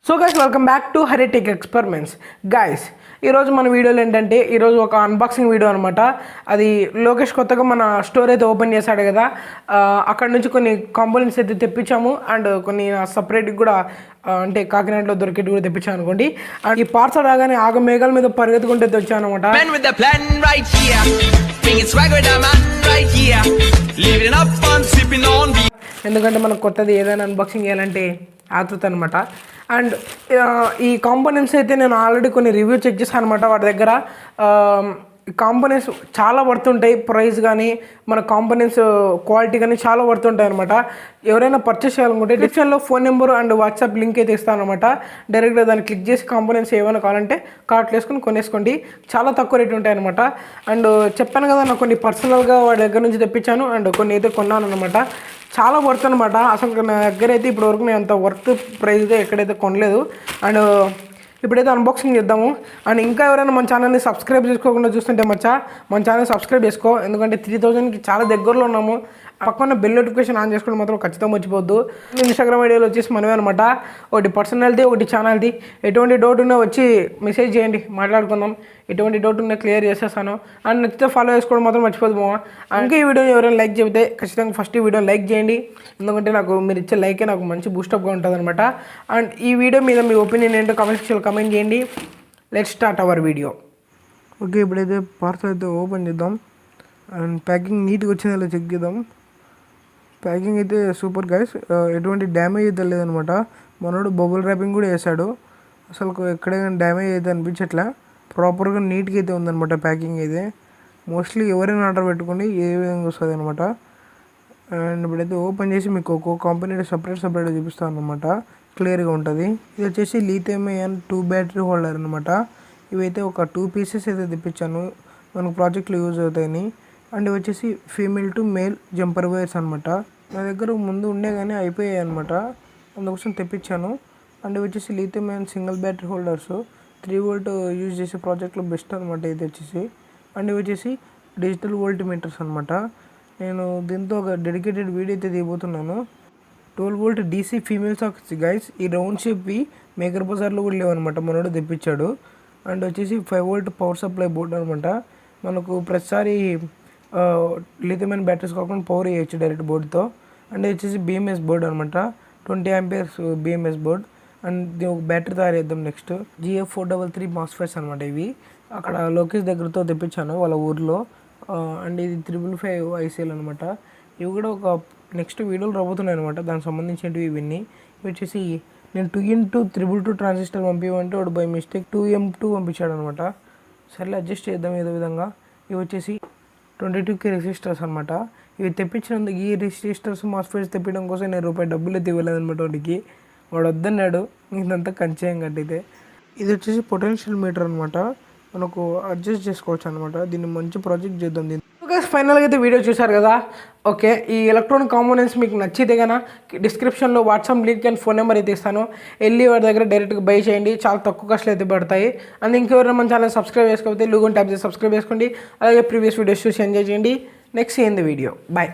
So guys welcome back to Heritech experiments. Guys ఈరోజు మన వీడియోలో ఏంటంటే ఈరోజు ఒక అన్బాక్సింగ్ వీడియో అనమాట. అది లోకేష్ కొత్తగా మన స్టోర్ అయితే ఓపెన్ చేశాడు కదా, అక్కడ నుంచి కొన్ని కాంపోనెంట్స్ అయితే తెప్పించాము. అండ్ కొన్ని సపరేట్గా కూడా అంటే కాకినాడలో దొరికేటి కూడా తెప్పించాను అనుకోండి. అండ్ ఈ పార్సల్ రాగానే ఆగ మేఘాల మీద పరిగెత్తుకుంటే వచ్చాను అనమాట. ఎందుకంటే మనకు కొత్తది ఏదైనా అన్బాక్సింగ్ చేయాలంటే ఆతృత అనమాట. అండ్ ఈ కాంపోనెంట్స్ అయితే నేను ఆల్రెడీ కొన్ని రివ్యూ చెక్ చేశాను అనమాట. వాటి దగ్గర కాంపోనెంట్స్ చాలా పడుతుంటాయి, ప్రైస్ కానీ మన కాంపోనెంట్స్ క్వాలిటీ కానీ చాలా పడుతుంటాయి అనమాట. ఎవరైనా పర్చేస్ చేయాలనుకుంటే డిస్క్రిప్షన్లో phone number and WhatsApp link అయితే ఇస్తాను అనమాట. డైరెక్ట్గా దాన్ని క్లిక్ చేసి కాంపోనెంట్స్ ఏమైనా కావాలంటే కార్ట్లో వేసుకొని కొనేసుకోండి, చాలా తక్కువ రేట్ ఉంటాయి అనమాట. అండ్ చెప్పాను కదా, నాకు కొన్ని పర్సనల్గా వాడి దగ్గర నుంచి తెప్పించాను అండ్ కొన్ని అయితే కొన్నాను అనమాట. చాలా వర్త్ అనమాట. అసలు నా దగ్గర అయితే ఇప్పటివరకు నేను అంత వర్త్ ప్రైస్ అయితే ఎక్కడైతే కొనలేదు. అండ్ ఇప్పుడైతే అన్బాక్సింగ్ చేద్దాము. అండ్ ఇంకా ఎవరైనా మన ఛానల్ని సబ్స్క్రైబ్ చేసుకోకుండా చూస్తుంటే మన ఛానల్ సబ్స్క్రైబ్ చేసుకో, ఎందుకంటే 3000కి చాలా దగ్గరలో ఉన్నాము. పక్కన బెల్ నోటిఫికేషన్ ఆన్ చేసుకోవడం మాత్రం ఖచ్చితంగా మర్చిపోవద్దు. ఇన్స్టాగ్రామ్ ఐడియాలో వచ్చేసి మనమే అనమాట, ఒకటి పర్సనల్ది ఒకటి ఛానల్ది. ఎటువంటి డౌట్ ఉన్నా వచ్చి మెసేజ్ చేయండి, మాట్లాడుకుందాం. ఎటువంటి డౌట్ ఉన్నా క్లియర్ చేసేస్తాను. అండ్ నచ్చితే ఫాలో చేసుకోవడం మాత్రం మర్చిపోదు మామ. ఇంకా ఈ వీడియోని ఎవరైనా లైక్ చెబితే ఖచ్చితంగా ఫస్ట్ ఈ వీడియో లైక్ చేయండి, ఎందుకంటే నాకు మీరు ఇచ్చే లైకే నాకు మంచి బూస్టప్గా ఉంటుంది అనమాట. అండ్ ఈ వీడియో మీద మీ ఒపీనియన్ ఏంటో కామెంట్ సెక్షన్లో కామెంట్ చేయండి. Let's start our video. Okay, ఇప్పుడైతే పార్సల్ అయితే ఓపెన్ చేద్దాం. అండ్ ప్యాకింగ్ నీట్గా వచ్చిందో చెక్ చేద్దాం. ప్యాకింగ్ అయితే సూపర్ గైస్, ఎటువంటి డ్యామేజ్ అయితే లేదనమాట. మనోడు బబుల్ ర్యాపింగ్ కూడా వేసాడు, అసలు ఎక్కడైనా డ్యామేజ్ అయితే అనిపించట్లే. ప్రాపర్గా నీట్గా అయితే ఉందన్నమాట ప్యాకింగ్ అయితే. మోస్ట్లీ ఎవరైనా ఆర్డర్ పెట్టుకోండి, ఏ విధంగా వస్తుంది అనమాట. అండ్ ఇప్పుడైతే ఓపెన్ చేసి మీకు ఒక్కొక్క కంపెనీ సపరేట్గా చూపిస్తాను అనమాట, క్లియర్గా ఉంటుంది. ఇది వచ్చేసి లిథియం అయాన్ 2 బ్యాటరీ హోల్డర్ అనమాట. ఇవైతే ఒక 2 పీసెస్ అయితే తెప్పించాను, మనకు ప్రాజెక్ట్లో యూజ్ అవుతాయని. అండ్ ఇవి వచ్చేసి female to male jumper wires అనమాట. నా దగ్గర ముందు ఉండే కానీ అయిపోయాయి అనమాట, అందుకోసం తెప్పించాను. అండ్ ఇవి వచ్చేసి lithium ion single battery holders 3 volt use చేసే ప్రాజెక్ట్లో బెస్ట్ అనమాట ఇది వచ్చేసి. అండ్ ఇవి వచ్చేసి డిజిటల్ వోల్ట్ మీటర్స్ అనమాట. నేను దీంతో ఒక డెడికేటెడ్ వీడియో అయితే తీయబోతున్నాను. 12 volt DC female sockets guys. ఈ రౌండ్ షేప్వి మేకర్ బజార్లో కూడా లేవన్నమాట, మనోడు తెప్పించాడు. అండ్ వచ్చేసి 5 వోల్ట్ పవర్ సప్లై బోర్డ్ అనమాట. మనకు ప్రతిసారి లిథియం బ్యాటరీస్ కాకుండా పవర్ వేయచ్చు డైరెక్ట్ బోర్డుతో. అండ్ వచ్చేసి బిఎంఎస్ బోర్డ్ అనమాట, 20 ఆంపియర్స్ బిఎంఎస్ బోర్డ్. అండ్ దీని ఒక బ్యాటరీ తయారు చేద్దాం. నెక్స్ట్ GF433 మాస్ఫెట్స్ అనమాట. ఇవి అక్కడ లోకేష్ దగ్గరతో తెప్పించాను వాళ్ళ ఊర్లో. అండ్ ఇది 355 ICL అనమాట. ఇవి కూడా ఒక నెక్స్ట్ వీడియోలు రాబోతున్నాయి అనమాట, దానికి సంబంధించినవి ఇవన్నీ. ఇవి వచ్చేసి నేను 2x2 ట్రాన్సిస్టర్ పంపించమంటే వాడు బై మిస్టేక్ 2M2 పంపించాడు అనమాట. సర్లే అడ్జస్ట్ చేద్దాం ఏదో విధంగా. ఇవి వచ్చేసి 22K రెసిస్టర్స్ అనమాట. ఇవి తెప్పించినందుకు ఈ రెసిస్టర్స్ మాస్ఫెట్స్ తెప్పించడం కోసం నేను రూపాయి డబ్బులు అయితే ఇవ్వలేదు అనమాట వాడికి. వాడు వద్దన్నాడు, ఇదంతా కంచేయం కట్టితే. ఇది వచ్చేసి పొటెన్షియల్ మీటర్ అనమాట, మనకు అడ్జస్ట్ చేసుకోవచ్చు అనమాట. దీన్ని మంచి ప్రాజెక్ట్ చేద్దాం. దీన్ని ఫైనల్గా అయితే వీడియో చూసారు కదా. ఓకే, ఈ ఎలక్ట్రానిక్ కాంపోనెంట్స్ మీకు నచ్చితే కన్నా డిస్క్రిప్షన్లో WhatsApp link and phone number అయితే ఇస్తాను, వెళ్ళి వాడి దగ్గర డైరెక్ట్గా బై చేయండి, చాలా తక్కువ కాస్ట్లో అయితే పడతాయి. అండ్ ఇంకెవరైనా మన ఛానల్ సబ్స్క్రైబ్ చేసుకోకపోతే లూగోన్ ట్యాప్ చేసి సబ్స్క్రైబ్ చేసుకోండి. అలాగే ప్రీవియస్ వీడియోస్ చూసి ఎంజాయ్ చేయండి. Next in the video, bye.